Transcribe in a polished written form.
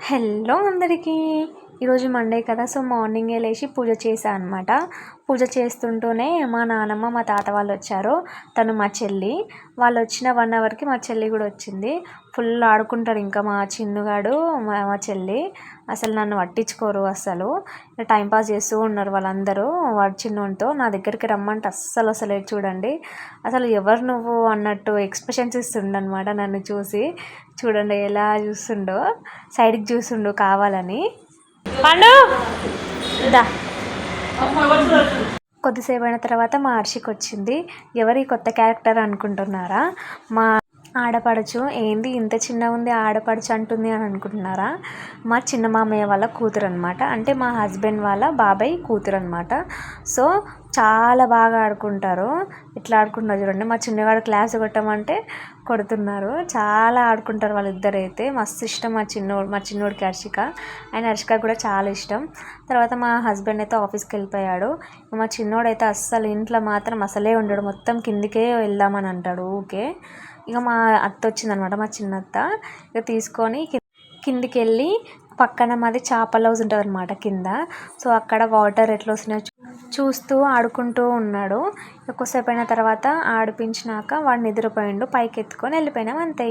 Hello అందరికీ ఈరోజు Monday కదా. సో మార్నింగే లేచి పూజ చేశాను అనమాట. పూజ చేస్తుంటూనే మా నానమ్మ మా తాత వాళ్ళు వచ్చారు. తను మా చెల్లి. వాళ్ళు వచ్చిన 1 అవర్కి మా చెల్లి కూడా వచ్చింది. ఫుల్ ఆడుకుంటారు ఇంకా మా చిన్నుగాడు మా చెల్లి. అసలు నన్ను పట్టించుకోరు. అసలు టైంపాస్ చేస్తూ ఉన్నారు వాళ్ళందరూ. వాడు చిన్నోడితో నా దగ్గరికి రమ్మంటే అస్సలు చూడండి, అసలు ఎవరు నువ్వు అన్నట్టు ఎక్స్ప్రెషన్స్ ఇస్తుండనమాట. నన్ను చూసి చూడండి ఎలా చూస్తుండో, సైడ్కి చూస్తుండో కావాలని. పండు దా. కొద్దిసేపు అయిన తర్వాత మా హర్షికి వచ్చింది. ఎవరి కొత్త క్యారెక్టర్ అనుకుంటున్నారా? మా ఆడపడుచు. ఏంది ఇంత చిన్నగా ఉంది ఆడపడుచు అంటుంది అని అనుకుంటున్నారా? మా చిన్న మామయ్య వాళ్ళ కూతురు అనమాట. అంటే మా హస్బెండ్ వాళ్ళ బాబాయ్ కూతురు అనమాట. సో చాలా బాగా ఆడుకుంటారు. ఇట్లా ఆడుకుంటున్నారు చూడండి. మా చిన్నవాడు క్లాస్ కొట్టమంటే కొడుతున్నారు. చాలా ఆడుకుంటారు వాళ్ళిద్దరు. అయితే మస్తు ఇష్టం మా చిన్నోడికి హర్షిక. అండ్ హర్షిక కూడా చాలా ఇష్టం. తర్వాత మా హస్బెండ్ అయితే ఆఫీస్కి వెళ్ళిపోయాడు. మా చిన్నోడైతే అస్సలు ఇంట్లో మాత్రం అసలే ఉండడు. మొత్తం కిందికే వెళ్దామని అంటాడు ఊకే. ఇక మా అత్త వచ్చిందనమాట, మా చిన్నత్త. ఇక తీసుకొని కిందికి వెళ్ళి పక్కన మాది చేపల హౌస్ ఉంటుంది అనమాట కింద. సో అక్కడ వాటర్ ఎట్లా వస్తున్నాయో చూస్తూ ఆడుకుంటూ ఉన్నాడు. ఎక్కువసేపు అయిన తర్వాత ఆడిపించినాక వాడు నిద్రపోయిండు. పైకి ఎత్తుకొని వెళ్ళిపోయినాం అంతే.